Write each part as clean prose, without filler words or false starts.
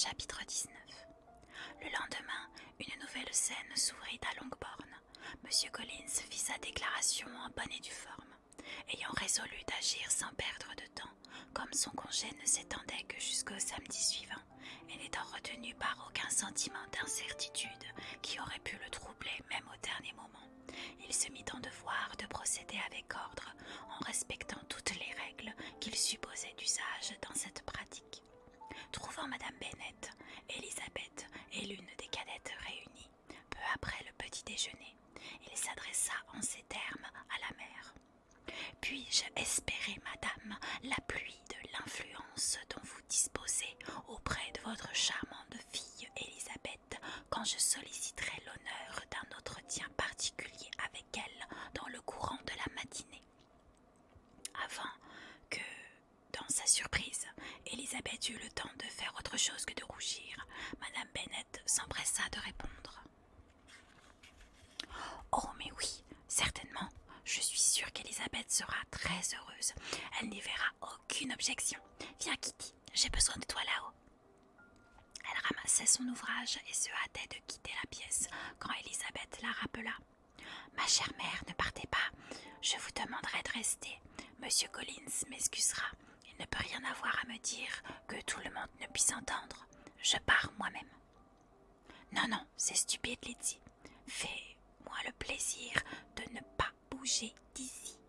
Chapitre 19. Le lendemain, une nouvelle scène s'ouvrit à Longbourn. Monsieur Collins fit sa déclaration en bonne et due forme. Ayant résolu d'agir sans perdre de temps, comme son congé ne s'étendait que jusqu'au samedi suivant, et n'étant retenu par aucun sentiment d'incertitude qui aurait pu le troubler même au dernier moment, il se mit en devoir de procéder avec ordre, en respectant toutes les règles qu'il supposait d'usage dans cette pratique. Trouvant Madame Bennet, Elisabeth et l'une des cadettes réunies, peu après le petit déjeuner, il s'adressa en ces termes à la mère. « Puis-je espérer, madame, l'appui de l'influence dont vous disposez auprès de votre charmante fille Elisabeth quand je solliciterai l'honneur d'un entretien particulier avec elle dans le courant de la matinée ?» Avant que, dans sa surprise, Elisabeth eut le temps de faire autre chose que de rougir, Madame Bennet s'empressa de répondre. « Oh, mais oui, certainement. Je suis sûre qu'Elisabeth sera très heureuse. Elle n'y verra aucune objection. Viens, Kitty, j'ai besoin de toi là-haut. » Elle ramassait son ouvrage et se hâtait de quitter la pièce quand Elisabeth la rappela. « Ma chère mère, ne partez pas. Je vous demanderai de rester. Monsieur Collins m'excusera. Il ne peut rien avoir à me dire que tout le monde ne puisse entendre. Je pars moi-même. »« Non, non, c'est stupide, Lydie. Fais-moi le plaisir de ne pas bouger d'ici. »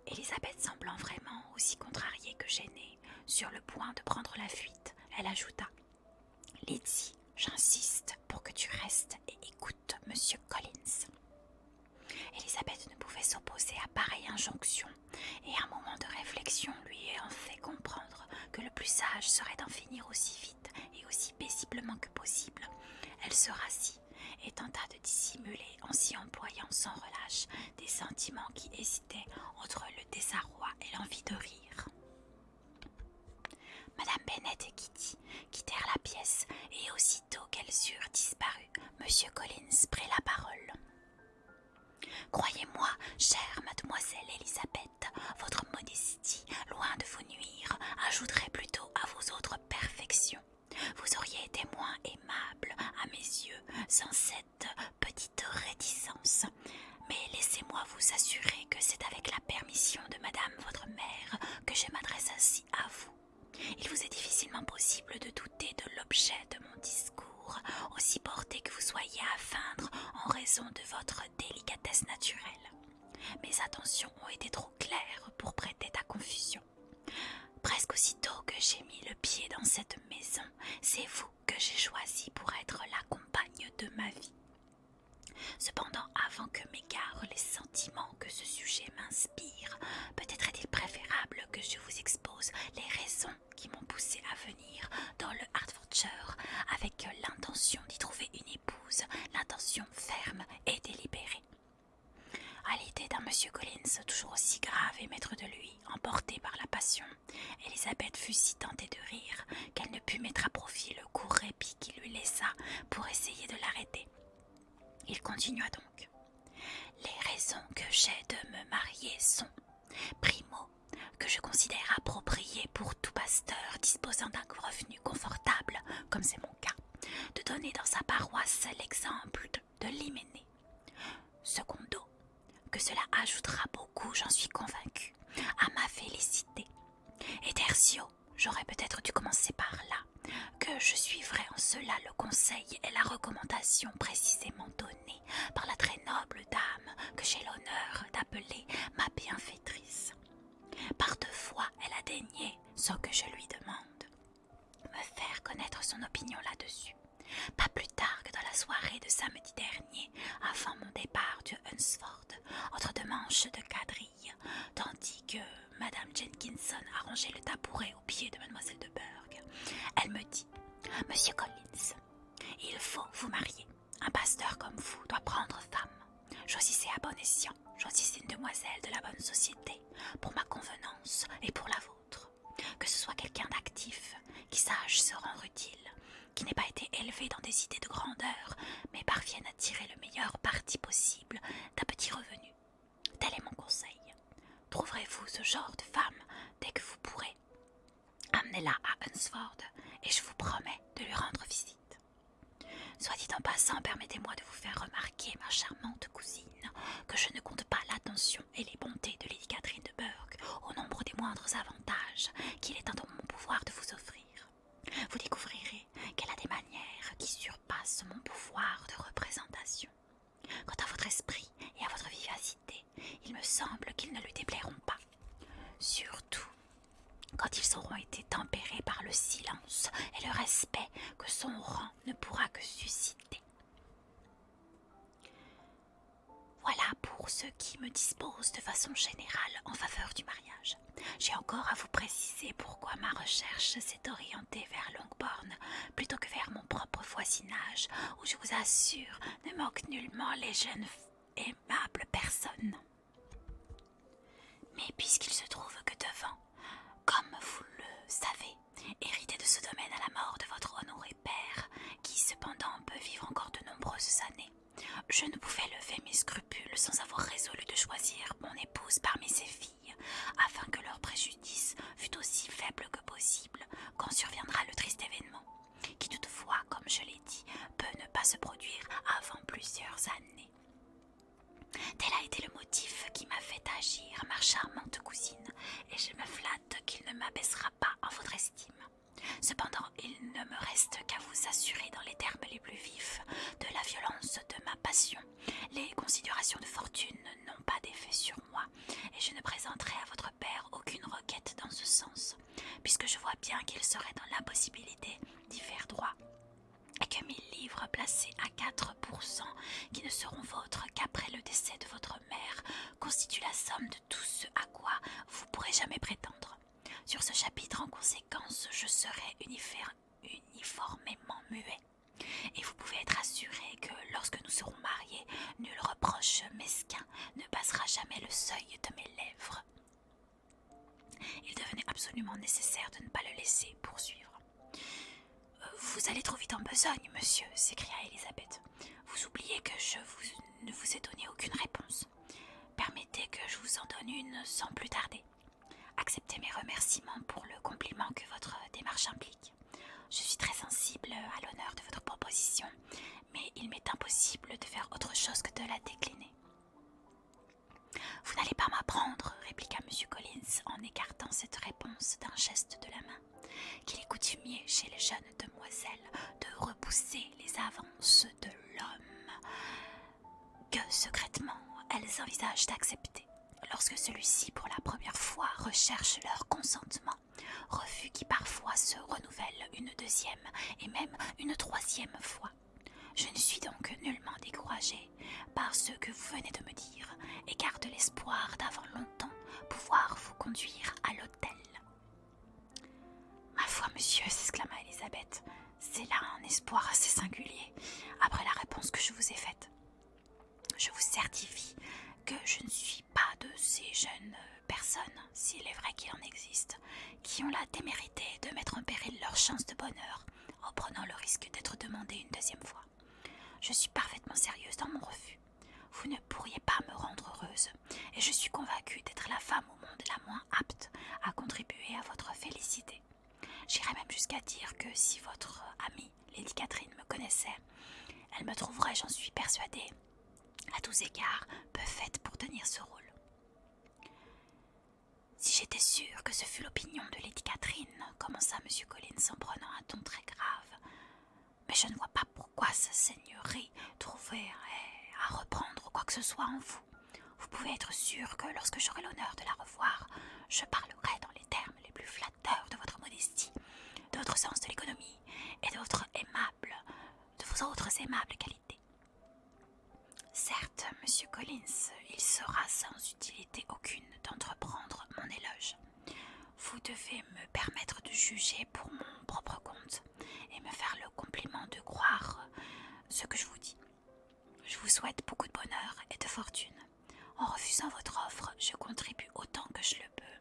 Elisabeth semblant vraiment aussi contrariée que gênée, sur le point de prendre la fuite, elle ajouta: « Lydie, j'insiste pour que tu restes et écoutes Monsieur Collins. » Elisabeth ne pouvait s'opposer à pareille injonction, et un moment de réflexion lui ayant fait comprendre que le plus sage serait d'en finir aussi vite et aussi paisiblement que possible, elle se rassit et tenta de dissimuler en s'y employant sans relâche des sentiments qui hésitaient entre le désarroi et l'envie de rire. Madame Bennet et Kitty quittèrent la pièce, et aussitôt qu'elles eurent disparu, Monsieur Collins prit la parole. « Croyez-moi, chère mademoiselle Elisabeth, votre modestie, loin de vous nuire, ajouterait plutôt à vos autres perfections. Vous auriez été moins aimable à mes yeux sans cette petite réticence. Mais laissez-moi vous assurer que c'est avec la permission de madame votre mère que je m'adresse ainsi à vous. Il vous est difficilement possible de douter de l'objet de mon discours, aussi porté que vous soyez à feindre en raison de votre délicatesse naturelle. Mes attentions ont été trop claires pour prêter à confusion. Presque aussitôt que j'ai mis le pied dans cette maison, c'est vous que j'ai choisi pour être la compagne de ma vie. Cependant, avant que m'égarent les sentiments que ce sujet m'inspire, peut-être est-il préférable que je vous expose les raisons qui m'ont poussé à venir dans le Hertfordshire avec l'intention d'y trouver une épouse, l'intention ferme et délibérée. » À l'idée d'un Monsieur Collins toujours aussi grave et maître de lui, emporté par la passion, Elisabeth fut si tentée de rire qu'elle ne put mettre à profit le court répit qu'il lui laissa pour essayer de l'arrêter. Il continua donc. « Les raisons que j'ai de me marier sont, primo, que je considère approprié pour tout pasteur disposant d'un revenu confortable, comme c'est mon cas, de donner dans sa paroisse l'exemple de l'hyménée. Secondo, que cela ajoutera beaucoup, j'en suis convaincue, à ma félicité. Et tertio, j'aurais peut-être dû commencer par là, que je suivrai en cela le conseil et la recommandation précisément donnés par la très noble dame que j'ai l'honneur d'appeler ma bienfaitrice. Par 2 fois, elle a daigné, sans que je lui demande, me faire connaître son opinion là-dessus. Pas plus tard que dans la soirée de samedi dernier, avant mon départ de Hunsford, entre 2 manches de quadrille, tandis que Madame Jenkinson arrangeait le tabouret au pied de Mademoiselle de Burgh, elle me dit: « Monsieur Collins, il faut vous marier. Un pasteur comme vous doit prendre femme. Choisissez à bon escient, choisissez une demoiselle de la bonne société, pour ma convenance et pour la vôtre. Que ce soit quelqu'un d'actif, qui sache se rendre utile, qui n'ait pas été élevé dans des idées de grandeur, mais parvienne à tirer le meilleur parti possible d'un petit revenu. Tel est mon conseil. Trouverez-vous ce genre de femme dès que vous pourrez. Amenez-la à Hunsford, et je vous promets pouvoir de représentation. Quant à votre esprit et à votre vivacité, il me semble qu'ils ne lui déplairont pas. Surtout quand ils auront été tempérés par le silence et le respect que son rang ne pourra que susciter. Voilà pour ce qui me dispose de façon générale en faveur du mariage. J'ai encore à vous préciser pourquoi ma recherche s'est orientée vers Longbourn plutôt que vers mon propre voisinage, où je vous assure ne manquent nullement les jeunes aimables personnes. Mais puisqu'il se trouve que devant, comme vous le savez, hérité de ce domaine à la mort de votre honoré père, qui cependant peut vivre encore de nombreuses années, je ne pouvais lever mes scrupules sans avoir résolu de choisir mon épouse parmi ses filles, afin que leur préjudice fût aussi faible que possible quand surviendra le triste événement, qui toutefois, comme je l'ai dit, peut ne pas se produire avant plusieurs années. Tel a été le motif qui m'a fait agir, ma charmante cousine, et je me flatte qu'il ne m'abaissera pas en votre estime. Cependant, il ne me reste qu'à vous assurer dans les termes les plus vifs de la violence de ma passion. Les considérations de fortune n'ont pas d'effet sur moi, et je ne présenterai à votre père aucune requête dans ce sens, puisque je vois bien qu'il serait dans l'impossibilité d'y faire droit, et que 1000 livres placés à 4%, qui ne seront vôtres qu'après le décès de votre mère, constituent la somme de tout ce à quoi vous pourrez jamais prétendre. Sur ce chapitre, en conséquence, je serai uniformément muet, et vous pouvez être assuré que lorsque nous serons mariés, nul reproche mesquin ne passera jamais le seuil de mes lèvres. Il devenait absolument nécessaire de ne pas le laisser poursuivre. « Vous allez trop vite en besogne, monsieur, » s'écria Elisabeth. « Vous oubliez que je ne vous ai donné aucune réponse. Permettez que je vous en donne une sans plus tarder. Acceptez mes remerciements pour le compliment que votre démarche implique. Je suis très sensible à l'honneur de votre proposition, mais il m'est impossible de faire autre chose que de la décliner. » « Vous n'allez pas m'apprendre, » répliqua M. Collins en écartant cette réponse d'un geste de la main, « qu'il est coutumier chez les jeunes demoiselles de repousser les avances de l'homme que secrètement elles envisagent d'accepter lorsque celui-ci pour la première fois recherche leur consentement, refus qui parfois se renouvelle une deuxième et même une troisième fois. Je ne suis donc nullement découragée par ce que vous venez de me dire et garde l'espoir d'avant longtemps pouvoir vous conduire à l'autel. »« Ma foi, monsieur, » s'exclama Elisabeth, « c'est là un espoir assez singulier, après la réponse que je vous ai faite. Je vous certifie que je ne suis pas de ces jeunes personnes, s'il est vrai qu'il en existe, qui ont la témérité de mettre en péril leur chance de bonheur en prenant le risque d'être demandées une deuxième fois. Je suis parfaitement sérieuse dans mon refus. Vous ne pourriez pas me rendre heureuse, et je suis convaincue d'être la femme au monde la moins apte à contribuer à votre félicité. J'irais même jusqu'à dire que si votre amie, Lady Catherine, me connaissait, elle me trouverait, j'en suis persuadée, à tous égards, peu faite pour tenir ce rôle. » « Si j'étais sûre que ce fût l'opinion de Lady Catherine, » commença M. Collins en prenant un ton très grave, « mais je ne vois pas pourquoi sa seigneurie trouverait à reprendre quoi que ce soit en vous. Vous pouvez être sûr que lorsque j'aurai l'honneur de la revoir, je parlerai dans les termes les plus flatteurs de votre modestie, de votre sens de l'économie et de vos autres aimables qualités. Certes, monsieur Collins, il sera sans utilité aucune d'entreprendre mon éloge. Vous devez me permettre de juger pour mon propre compte et me faire le compliment de croire ce que je vous dis. Je vous souhaite beaucoup de bonheur et de fortune. En refusant votre offre, je contribue autant que je le peux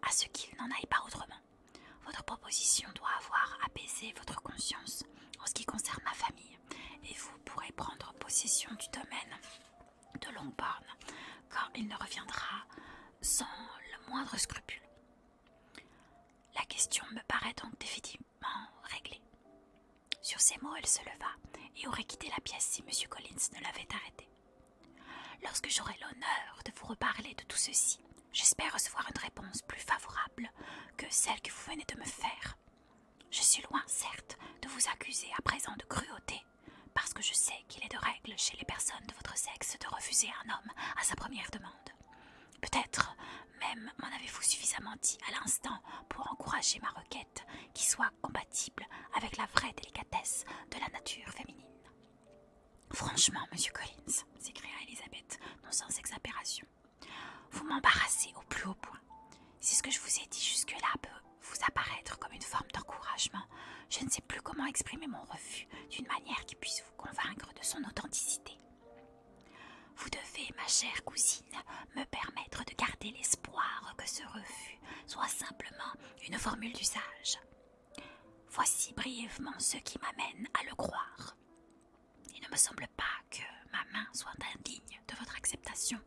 à ce qu'il n'en aille pas autrement. Votre proposition doit avoir apaisé votre conscience en ce qui concerne ma famille, et vous pourrez prendre possession du domaine de Longbourn, quand il ne reviendra sans le moindre scrupule. La question me paraît donc définitivement réglée. » Sur ces mots, elle se leva et aurait quitté la pièce si M. Collins ne l'avait arrêtée. « Lorsque j'aurai l'honneur de vous reparler de tout ceci, j'espère recevoir une réponse plus favorable que celle que vous venez de me faire. Je suis loin, certes, de vous accuser à présent de cruauté, parce parce que je sais qu'il est de règle chez les personnes de votre sexe de refuser un homme à sa première demande. Peut-être même m'en avez-vous suffisamment dit à l'instant pour encourager ma requête qui soit compatible avec la vraie délicatesse de la nature féminine. Franchement, monsieur Collins, s'écria Elisabeth, non sans exaspération, vous m'embarrassez au plus haut point. Si ce que je vous ai dit jusque-là peut vous apparaître comme une forme d'encouragement, je ne sais plus comment exprimer mon refus d'une manière qui puisse vous convaincre de son authenticité. Vous devez, ma chère cousine, me permettre de garder l'espoir que ce refus soit simplement une formule d'usage. Voici brièvement ce qui m'amène à le croire. Il ne me semble pas que ma main soit indigne de votre acceptation,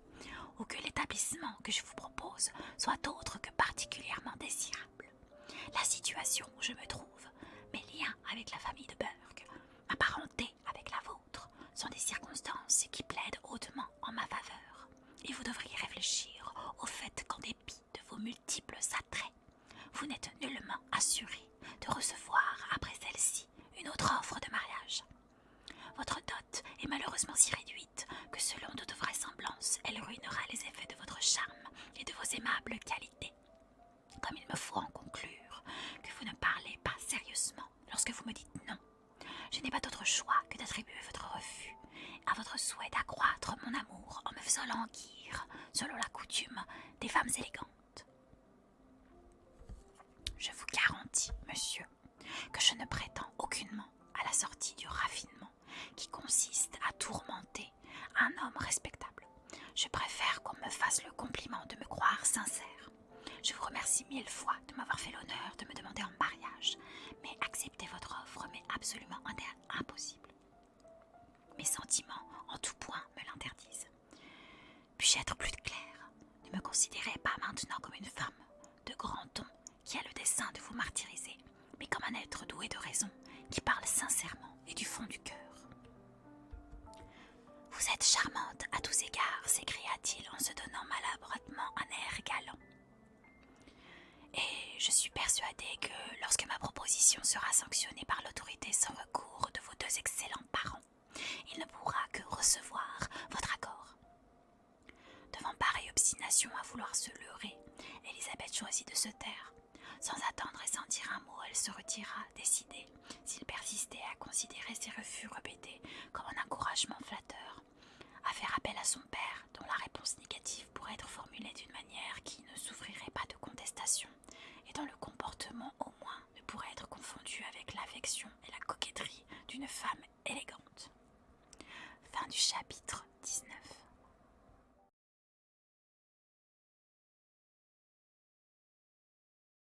ou que l'établissement que je vous propose soit autre que particulièrement désirable. La situation où je me trouve, mes liens avec la famille de Burke, ma parenté avec la vôtre, sont des circonstances qui plaident hautement en ma faveur, et vous devriez réfléchir au fait qu'en dépit de vos multiples attraits, vous n'êtes nullement assuré de recevoir après celle-ci une autre offre de mariage. Votre dot est malheureusement si réduite que selon toute vraisemblance, elle ruinera les effets de votre charme et de vos aimables qualités. Comme il me faut en conclure que vous ne parlez pas sérieusement lorsque vous me dites non, je n'ai pas d'autre choix que d'attribuer votre refus à votre souhait d'accroître mon amour en me faisant languir, selon la coutume des femmes élégantes. Je vous garantis, monsieur, que je ne prétends aucunement à la sortie du raffinement qui consiste à tourmenter un homme respectable. Je préfère qu'on me fasse le compliment de me croire sincère. Je vous remercie 1000 fois de m'avoir fait l'honneur de me demander en mariage, mais accepter votre offre m'est absolument impossible. Mes sentiments, en tout point, me l'interdisent. Puis-je être plus clair? Ne me considérez pas maintenant comme une femme de grand ton qui a le dessein de vous martyriser, mais comme un être doué de raison qui parle sincèrement et du fond du cœur. Vous êtes charmante à tous égards, s'écria-t-il en se donnant maladroitement un air galant. Et je suis persuadée que lorsque ma proposition sera sanctionnée par l'autorité sans recours de vos deux excellents parents, il ne pourra que recevoir votre accord. Devant pareille obstination à vouloir se leurrer, Elisabeth choisit de se taire. Sans attendre et sans dire un mot, elle se retira, décidée, s'il persistait à considérer ses refus répétés comme un encouragement flatteur, à faire appel à son père, dont la réponse négative pourrait être formulée d'une manière qui ne souffrirait pas de contestation, et dont le comportement au moins ne pourrait être confondu avec l'affection et la coquetterie d'une femme élégante. Fin du chapitre